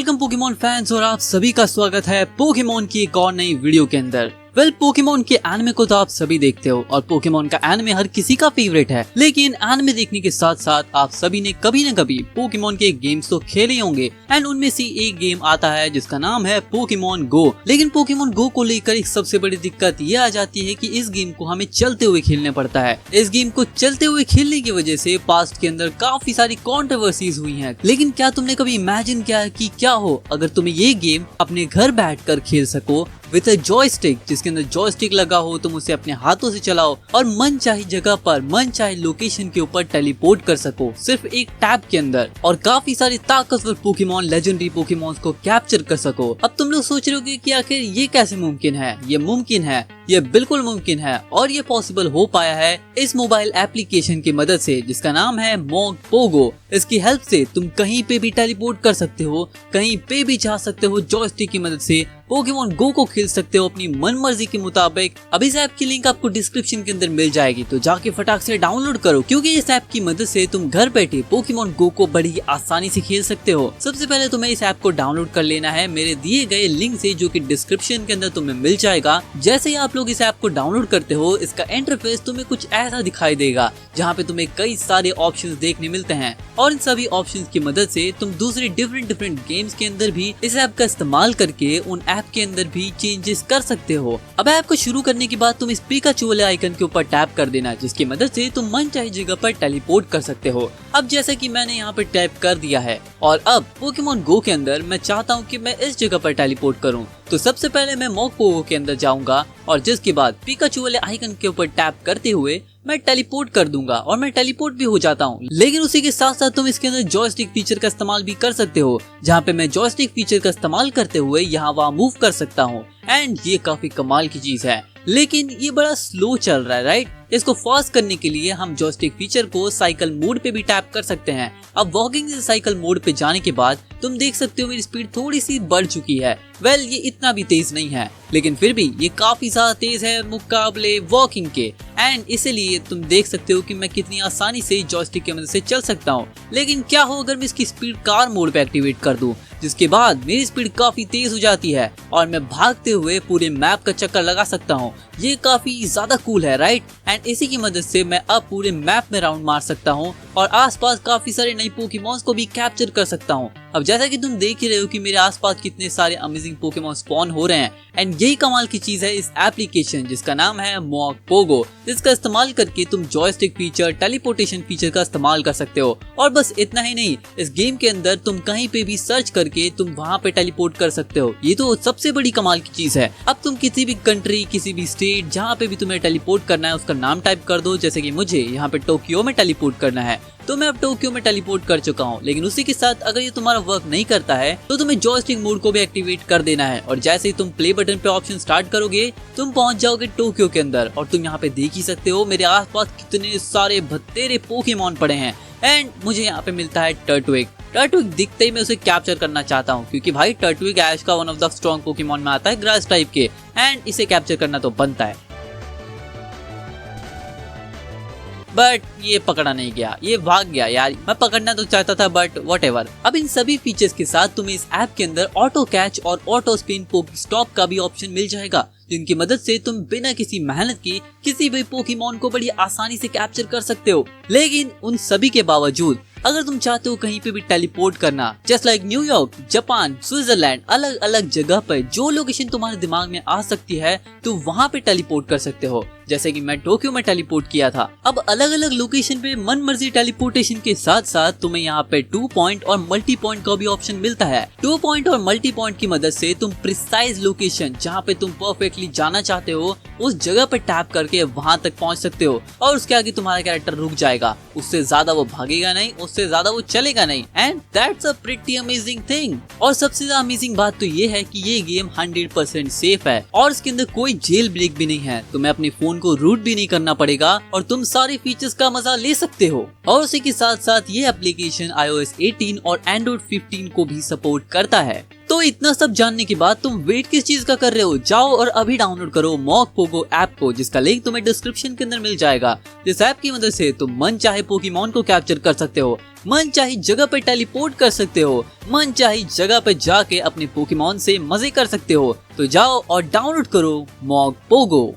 Welcome Pokemon fans और आप सभी का स्वागत है पोकेमोन की एक और नई वीडियो के अंदर। पोकेमोन के एनिमे को तो आप सभी देखते हो और पोकेमोन का एनिमे हर किसी का फेवरेट है, लेकिन एनिमे देखने के साथ साथ आप सभी ने कभी न कभी पोकेमोन के गेम्स तो खेले होंगे एंड उनमें से एक गेम आता है जिसका नाम है पोकेमोन गो। लेकिन पोकेमोन गो को लेकर एक सबसे बड़ी दिक्कत ये आ जाती है कि इस गेम को हमें चलते हुए खेलना पड़ता है। इस गेम को चलते हुए खेलने की वजह से पास्ट के अंदर काफी सारी कॉन्ट्रोवर्सीज हुई है। लेकिन क्या तुमने कभी इमेजिन किया कि क्या हो अगर तुम्हें ये गेम अपने घर बैठकर खेल सको विद अ जॉयस्टिक, जिसके अंदर जॉयस्टिक लगा हो, तुम उसे अपने हाथों से चलाओ और मन चाहे जगह पर मन चाहे लोकेशन के ऊपर टेलीपोर्ट कर सको सिर्फ एक टैब के अंदर और काफी सारे ताकतवर पोकेमोन, लेजेंडरी पोकेमोन को कैप्चर कर सको। अब तुम लोग सोच रहे होगे कि आखिर ये कैसे मुमकिन है। ये मुमकिन है, ये बिल्कुल मुमकिन है और ये पॉसिबल हो पाया है इस मोबाइल एप्लीकेशन की मदद से जिसका नाम है मॉग पोगो। इसकी हेल्प से तुम कहीं पे भी टेलीपोर्ट कर सकते हो, कहीं पे भी जा सकते हो, जॉयस्टिक की मदद से पोकेमोन गो को खेल सकते हो अपनी मन मर्जी के मुताबिक। अब इस ऐप की लिंक आपको डिस्क्रिप्शन के अंदर मिल जाएगी, तो जाके फटाक से डाउनलोड करो क्योंकि इस ऐप की मदद से तुम घर बैठे पोकेमोन गो को बड़ी आसानी से खेल सकते हो। सबसे पहले तुम्हें इस ऐप को डाउनलोड कर लेना है मेरे दिए गए लिंक से, जो कि डिस्क्रिप्शन के अंदर तुम्हें मिल जाएगा। जैसे ही आप लोग इस ऐप को डाउनलोड करते हो, इसका इंटरफेस तुम्हें कुछ ऐसा दिखाई देगा जहाँ पे तुम्हें कई सारे ऑप्शंस देखने मिलते हैं और इन सभी ऑप्शंस की मदद से तुम दूसरे डिफरेंट गेम्स के अंदर भी इस ऐप का इस्तेमाल करके उन ऐप के अंदर भी चेंजेस कर सकते हो। अब ऐप को शुरू करने के बाद तुम इस पिकाचू वाले आइकन के ऊपर टैप कर देना, जिसकी मदद से तुम मन चाहे जगह पर टेलीपोर्ट कर सकते हो। अब जैसे कि मैंने यहाँ पर टैप कर दिया है और अब पोकेमोन गो के अंदर मैं चाहता हूँ कि मैं इस जगह पर टेलीपोर्ट करूँ, तो सबसे पहले मैं मॉग पोगो के अंदर जाऊंगा और जिसके बाद पिकाचू वाले आइकन के ऊपर टैप करते हुए मैं टेलीपोर्ट कर दूंगा और मैं टेलीपोर्ट भी हो जाता हूँ। लेकिन उसी के साथ साथ तुम इसके अंदर जॉयस्टिक फीचर का इस्तेमाल भी कर सकते हो, जहाँ पे मैं जॉयस्टिक फीचर का इस्तेमाल करते हुए यहाँ वहाँ मूव कर सकता हूँ एंड ये काफी कमाल की चीज है। लेकिन ये बड़ा स्लो चल रहा है, राइट? इसको फास्ट करने के लिए हम जॉयस्टिक फीचर को साइकिल मोड पे भी टैप कर सकते हैं। अब वॉकिंग से साइकिल मोड पे जाने के बाद तुम देख सकते हो मेरी स्पीड थोड़ी सी बढ़ चुकी है। वेल, ये इतना भी तेज नहीं है, लेकिन फिर भी ये काफी ज्यादा तेज है मुकाबले वॉकिंग के एंड इसीलिए तुम देख सकते हो कि मैं कितनी आसानी से जॉयस्टिक की मदद से चल सकता हूँ। लेकिन क्या हो अगर मैं इसकी स्पीड कार मोड पे एक्टिवेट कर दूं, जिसके बाद मेरी स्पीड काफी तेज हो जाती है और मैं भागते हुए पूरे मैप का चक्कर लगा सकता हूँ। ये काफी ज्यादा कूल है, राइट? एंड इसी की मदद से मैं अब पूरे मैप में राउंड मार सकता हूँ और आसपास काफी सारे नए पोकेमॉन्स को भी कैप्चर कर सकता हूँ। अब जैसा कि तुम देख ही रहे हो कि मेरे आसपास कितने सारे अमेजिंग पोकेमॉन स्पॉन हो रहे हैं एंड यही कमाल की चीज है इस एप्लीकेशन जिसका नाम है मॉग पोगो, जिसका इस्तेमाल करके तुम जॉयस्टिक फीचर, टेलीपोर्टेशन फीचर का इस्तेमाल कर सकते हो। और बस इतना ही नहीं, इस गेम के अंदर तुम कहीं पे भी सर्च करके तुम वहाँ पे टेलीपोर्ट कर सकते हो। ये तो सबसे बड़ी कमाल की चीज है। अब तुम किसी भी कंट्री, किसी भी स्टेट, जहाँ पे भी तुम्हें टेलीपोर्ट करना है उसका नाम टाइप कर दो। जैसे कि मुझे यहाँ पे टोक्यो में टेलीपोर्ट करना है, तो मैं अब टोक्यो में टेलीपोर्ट कर चुका हूँ। लेकिन उसी के साथ अगर ये तुम्हारा वर्क नहीं करता है तो तुम्हें जॉयस्टिक मोड को भी एक्टिवेट कर देना है और जैसे ही तुम प्ले बटन पे ऑप्शन स्टार्ट करोगे तुम पहुंच जाओगे टोक्यो के अंदर और तुम यहाँ पे देख ही सकते हो मेरे आसपास कितने सारे भत्तेरे पोकेमॉन पड़े हैं एंड मुझे यहाँ पे मिलता है टर्टविग। टर्टविग दिखते ही मैं उसे कैप्चर करना चाहता हूँ क्योंकि भाई टर्टविग ऐश का one of the strong Pokemon में आता है, ग्रास टाइप के, एंड इसे कैप्चर करना तो बनता है। बट ये पकड़ा नहीं गया, ये भाग गया यार। मैं पकड़ना तो चाहता था बट व्हाटएवर। अब इन सभी फीचर्स के साथ तुम्हें इस ऐप के अंदर ऑटो कैच और ऑटो स्पिन पोकेस्टॉप का भी ऑप्शन मिल जाएगा, जिनकी मदद से तुम बिना किसी मेहनत के किसी भी पोकेमॉन को बड़ी आसानी से कैप्चर कर सकते हो। लेकिन उन सभी के बावजूद अगर तुम चाहते हो कहीं पे भी टेलीपोर्ट करना, just like New York, Japan, Switzerland, अलग अलग जगह पर जो लोकेशन तुम्हारे दिमाग में आ सकती है तो वहाँ पे टेलीपोर्ट कर सकते हो। जैसे कि मैं टोक्यो में टेलीपोर्ट किया था। अब अलग अलग लोकेशन पे मन मर्जी टेलीपोर्टेशन के साथ साथ तुम्हें यहाँ पे 2 पॉइंट और मल्टी पॉइंट का भी ऑप्शन मिलता है। 2 पॉइंट और मल्टी पॉइंट की मदद से तुम प्रिसाइज लोकेशन जहाँ पे तुम परफेक्टली जाना चाहते हो उस जगह पे टैप करके वहां तक पहुंच सकते हो और उसके आगे तुम्हारा कैरेक्टर रुक जाएगा। उससे ज्यादा वो भागेगा नहीं, उससे ज्यादा वो चलेगा नहीं and that's a pretty amazing thing. और सबसे ज्यादा अमेजिंग बात तो ये है कि ये गेम 100% सेफ है और इसके अंदर कोई जेल ब्रेक भी नहीं है। तुम्हें अपने फोन को रूट भी नहीं करना पड़ेगा और तुम सारे फीचर्स का मजा ले सकते हो। और उसी के साथ साथ ये एप्लीकेशन iOS 18 और Android 15 को भी सपोर्ट करता है। तो तो इतना सब जानने के बाद तुम वेट किस चीज का कर रहे हो, जाओ और अभी डाउनलोड करो मॉक पोगो ऐप को, जिसका लिंक तुम्हें डिस्क्रिप्शन के अंदर मिल जाएगा। इस ऐप की मदद से तुम मन चाहे पोकेमॉन को कैप्चर कर सकते हो, मन चाहे जगह पे टेलीपोर्ट कर सकते हो, मन चाहे जगह पे जाके अपने पोकेमॉन से मजे कर सकते हो। तो जाओ और डाउनलोड करो मॉक पोगो।